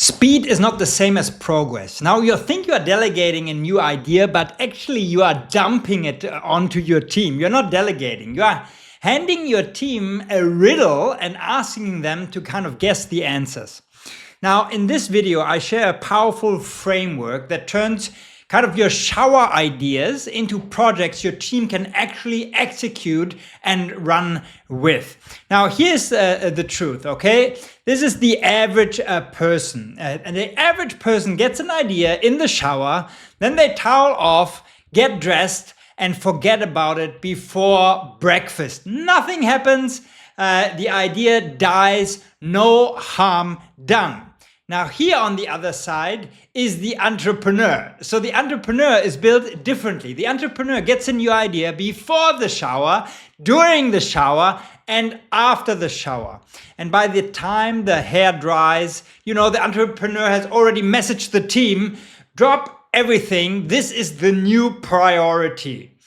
Speed is not the same as progress. Now you think you are delegating a new idea, but actually you are dumping it onto your team. You're not delegating. You are handing your team a riddle and asking them to kind of guess the answers. Now in this video, I share a powerful framework that turns kind of your shower ideas into projects your team can actually execute and run with. Now, here's the truth, okay? This is the average person. And the average person gets an idea in the shower, then they towel off, get dressed, and forget about it before breakfast. Nothing happens. The idea dies, no harm done. Now here on the other side is the entrepreneur. So the entrepreneur is built differently. The entrepreneur gets a new idea before the shower, during the shower, and after the shower. And by the time the hair dries, the entrepreneur has already messaged the team, drop everything, this is the new priority.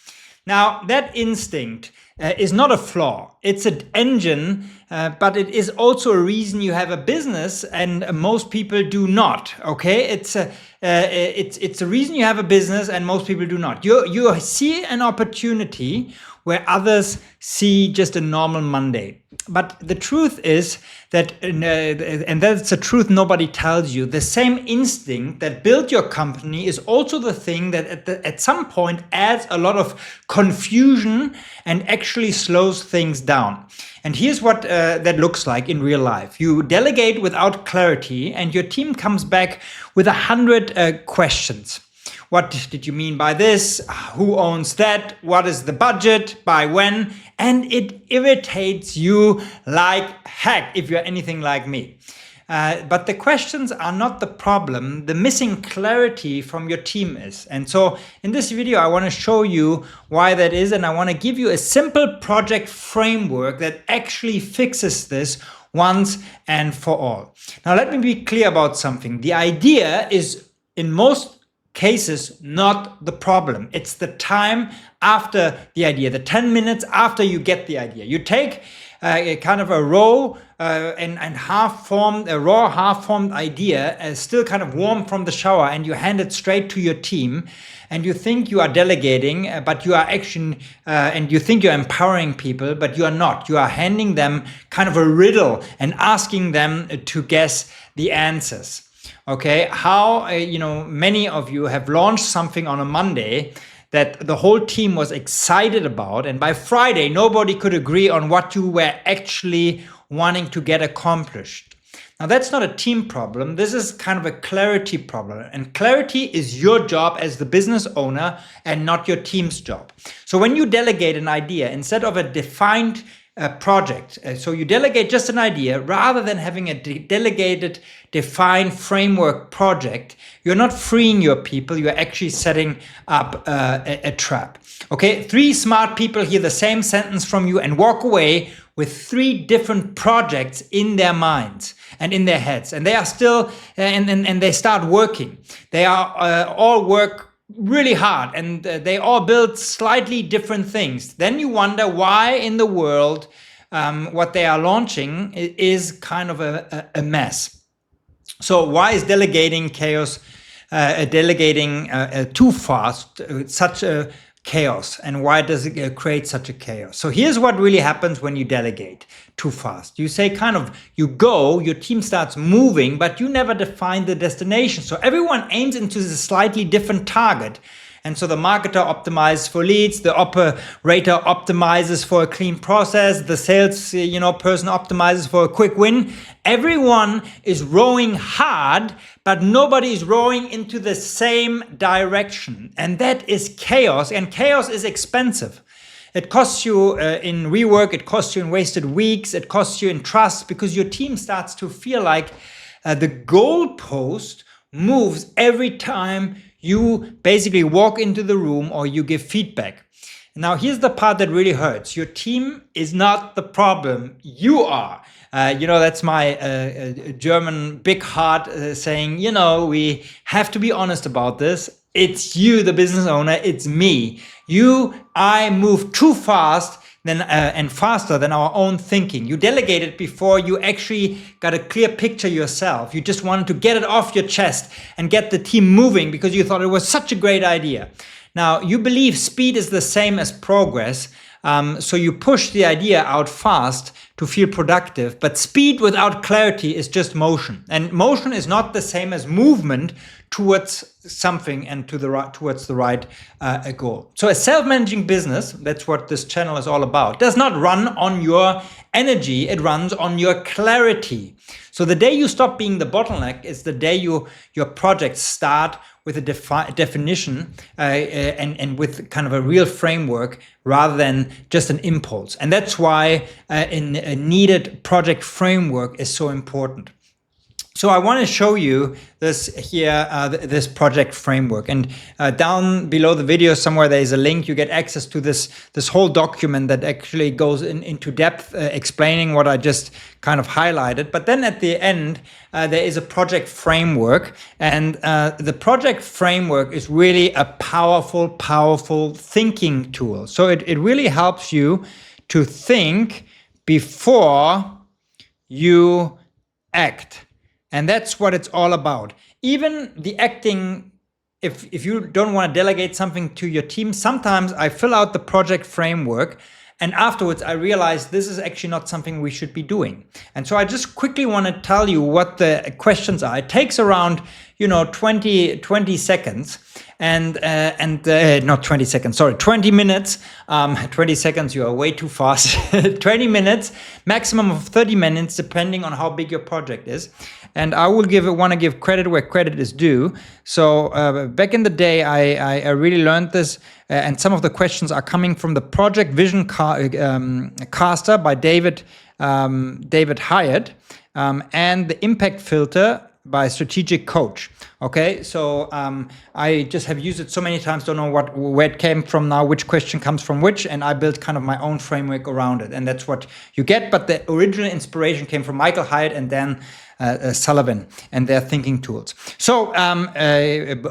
Now that instinct is not a flaw. It's an engine, but it is also a reason you have a business, and most people do not. Okay, it's a reason you have a business, and most people do not. You see an opportunity where others see just a normal Monday. But the truth is that, and that's the truth nobody tells you, the same instinct that built your company is also the thing that at some point adds a lot of confusion and actually slows things down. And here's what that looks like in real life. You delegate without clarity and your team comes back with 100 questions. What did you mean by this? Who owns that? What is the budget? By when? And it irritates you like heck if you're anything like me. But the questions are not the problem. The missing clarity from your team is. And so in this video, I want to show you why that is. And I want to give you a simple project framework that actually fixes this once and for all. Now, let me be clear about something. The idea is, in most cases, not the problem. It's the time after the idea, the 10 minutes after you get the idea. You take a kind of a raw and half-formed idea, still kind of warm from the shower, and you hand it straight to your team, and you think you are delegating, but you are actually, and you think you're empowering people, but you are not. You are handing them kind of a riddle and asking them to guess the answers. Okay, how, many of you have launched something on a Monday that the whole team was excited about, and by Friday, nobody could agree on what you were actually wanting to get accomplished. Now, that's not a team problem. This is kind of a clarity problem, and clarity is your job as the business owner and not your team's job. So when you delegate an idea, instead of a defined project, so you delegate just an idea rather than having a delegated, defined framework project, you're not freeing your people, you're actually setting up a trap. Okay, 3 smart people hear the same sentence from you and walk away with 3 different projects in their minds and in their heads, and they are still and they start working. They are all work really hard, and they all build slightly different things. Then you wonder why in the world what they are launching is kind of a mess. So why is delegating chaos, delegating too fast, such a chaos, and why does it create such a chaos? So here's what really happens when you delegate too fast. You say you go, your team starts moving, but you never define the destination. So everyone aims into a slightly different target. And so the marketer optimizes for leads, the operator optimizes for a clean process, the sales person optimizes for a quick win. Everyone is rowing hard, but nobody is rowing into the same direction. And that is chaos, and chaos is expensive. It costs you in rework, it costs you in wasted weeks, it costs you in trust, because your team starts to feel like the goalpost moves every time you basically walk into the room or you give feedback. Now, here's the part that really hurts. Your team is not the problem. You are. That's my German big heart saying, we have to be honest about this. It's you, the business owner. It's me. I move too fast and faster than our own thinking. You delegated before you actually got a clear picture yourself. You just wanted to get it off your chest and get the team moving because you thought it was such a great idea. Now, you believe speed is the same as progress, so you push the idea out fast to feel productive, but speed without clarity is just motion. And motion is not the same as movement towards something and towards the right goal. So a self-managing business, that's what this channel is all about, does not run on your energy, it runs on your clarity. So the day you stop being the bottleneck is the day your projects start with a definition and with kind of a real framework rather than just an impulse. And that's why a needed project framework is so important. So I want to show you this here, this project framework, and down below the video somewhere there is a link. You get access to this whole document that actually goes into depth explaining what I just kind of highlighted. But then at the end there is a project framework, and the project framework is really a powerful thinking tool. So it really helps you to think before you act. And that's what it's all about. Even the acting, if you don't want to delegate something to your team, sometimes I fill out the project framework and afterwards I realize this is actually not something we should be doing. And so I just quickly want to tell you what the questions are. It takes around 20 seconds and not 20 seconds, sorry, 20 minutes. 20 seconds, you are way too fast. 20 minutes, maximum of 30 minutes, depending on how big your project is. And I will want to give credit where credit is due. So back in the day, I really learned this, and some of the questions are coming from the Project Vision Caster by David Hyatt, and the Impact Filter by Strategic Coach. Okay, so I just have used it so many times, don't know where it came from now, which question comes from which, and I built kind of my own framework around it, and that's what you get. But the original inspiration came from Michael Hyatt and Dan Sullivan and their thinking tools. So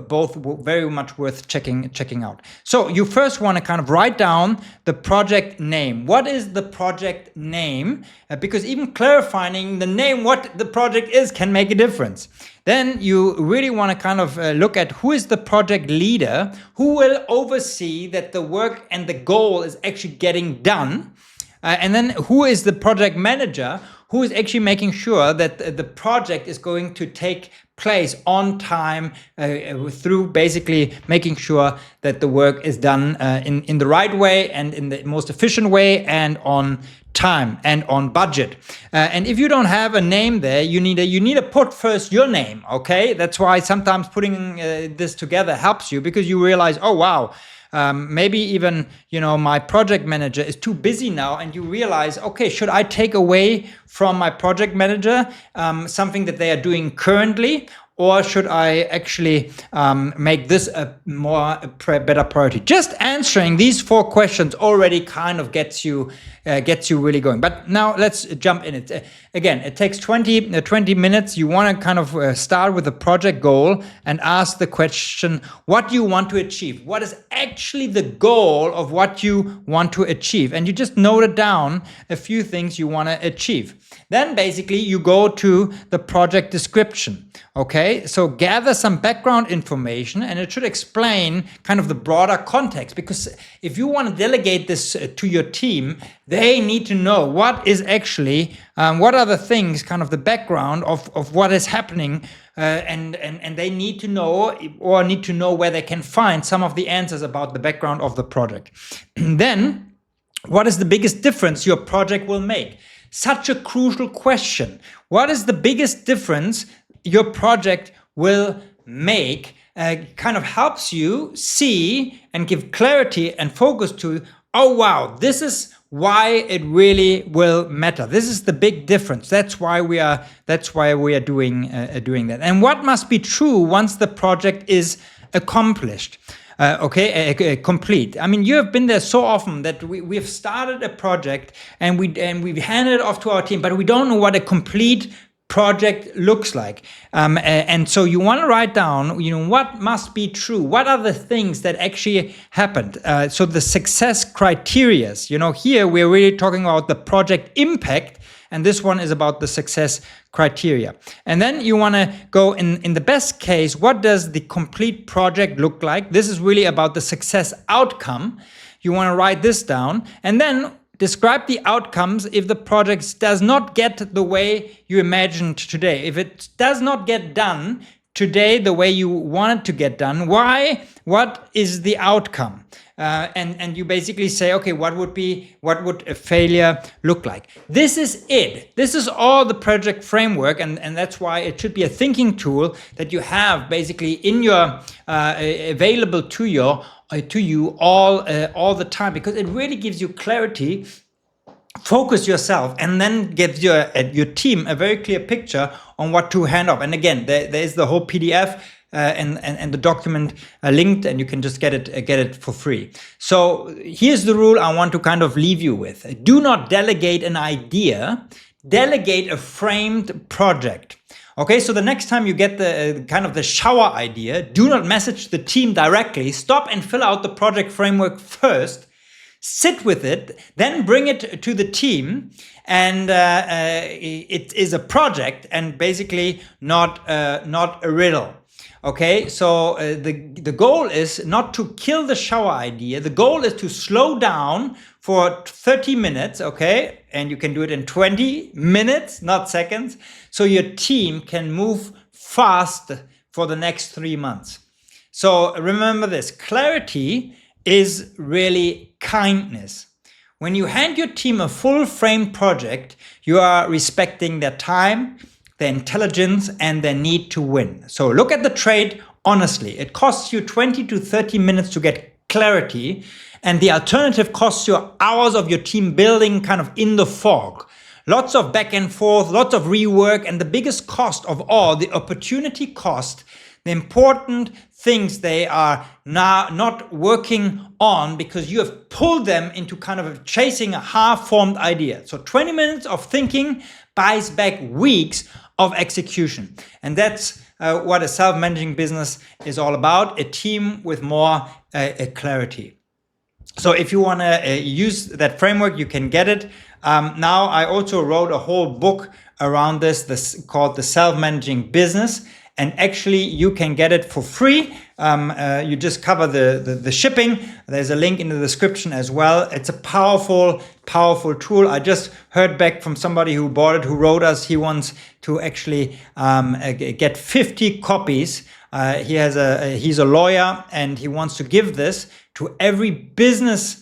both very much worth checking out. So you first want to kind of write down the project name. What is the project name? Because even clarifying the name, what the project is, can make a difference. Then you really want to kind of look at who is the project leader, who will oversee that the work and the goal is actually getting done. And then who is the project manager, who is actually making sure that the project is going to take place on time through basically making sure that the work is done in the right way and in the most efficient way and on time and on budget. And if you don't have a name there, you need to put first your name. Okay, that's why sometimes putting this together helps you, because you realize, oh wow, maybe even my project manager is too busy now, and you realize, okay, should I take away from my project manager something that they are doing currently, or should I actually make this a better priority? Just answering these 4 questions already kind of gets you really going. But now let's jump in it. Again, it takes 20 minutes. You want to kind of start with the project goal and ask the question, what do you want to achieve? What is actually the goal of what you want to achieve? And you just note down a few things you want to achieve. Then basically you go to the project description. Okay, so gather some background information, and it should explain kind of the broader context, because if you want to delegate this to your team, they need to know what is actually, what are the things, kind of the background of what is happening, and they need to know where they can find some of the answers about the background of the project. Then, what is the biggest difference your project will make? Such a crucial question. What is the biggest difference your project will make? Kind of helps you see and give clarity and focus to, oh wow, this is why it really will matter. This is the big difference. That's why we are doing that. And what must be true once the project is accomplished? Complete. I mean, you have been there so often that we've started a project and we've handed it off to our team, but we don't know what a complete project looks like. And so you want to write down, what must be true? What are the things that actually happened? So the success criteria, here we're really talking about the project impact, and this one is about the success criteria. And then you want to go in the best case, what does the complete project look like? This is really about the success outcome. You want to write this down, and then describe the outcomes if the project does not get the way you imagined today. If it does not get done today the way you want it to get done, why? What is the outcome? And you basically say, okay, what would a failure look like? This is it. This is all the project framework, and that's why it should be a thinking tool that you have basically in your available to you all the time, because it really gives you clarity. Focus yourself, and then gives your team a very clear picture on what to hand off. And again, there is the whole PDF and the document linked, and you can just get it for free. So here's the rule I want to kind of leave you with: do not delegate an idea, delegate a framed project. Okay, so the next time you get the kind of the shower idea, do not message the team directly. Stop and fill out the project framework first. Sit with it, then bring it to the team, and it is a project and basically not a riddle. Okay, so the goal is not to kill the shower idea. The goal is to slow down for 30 minutes, okay? And you can do it in 20 minutes, not seconds, so your team can move fast for the next 3 months. So remember this: clarity is really kindness. When you hand your team a full framed project, you are respecting their time, their intelligence, and their need to win. So look at the trade honestly. It costs you 20 to 30 minutes to get clarity, and the alternative costs you hours of your team building kind of in the fog. Lots of back and forth, lots of rework, and the biggest cost of all, the opportunity cost, the important things they are now not working on because you have pulled them into kind of chasing a half-formed idea. So 20 minutes of thinking buys back weeks of execution. And that's what a self-managing business is all about, a team with more clarity. So if you want to use that framework, you can get it. Now, I also wrote a whole book around this called The Self-Managing Business. And actually, you can get it for free. You just cover the shipping. There's a link in the description as well. It's a powerful tool. I just heard back from somebody who bought it, who wrote us. He wants to actually get 50 copies. He's a lawyer, and he wants to give this to every business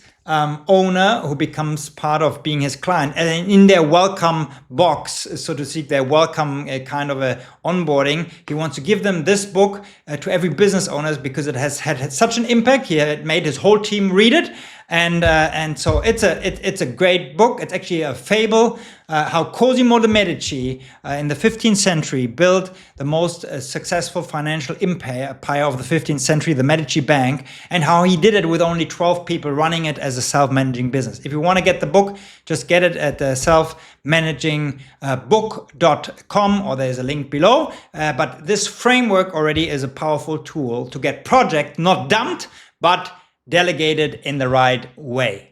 owner who becomes part of being his client, and in their welcome box, so to speak, their welcome kind of a onboarding. He wants to give them this book to every business owners because it has had such an impact. He had made his whole team read it, and so it's a great book. It's actually a fable how Cosimo de' Medici in the 15th century built the most successful financial empire of the 15th century, the Medici Bank, and how he did it with only 12 people running it as a self-managing business. If you want to get the book, just get it at selfmanagingbook.com, or there's a link below. But this framework already is a powerful tool to get project not dumped, but delegated in the right way.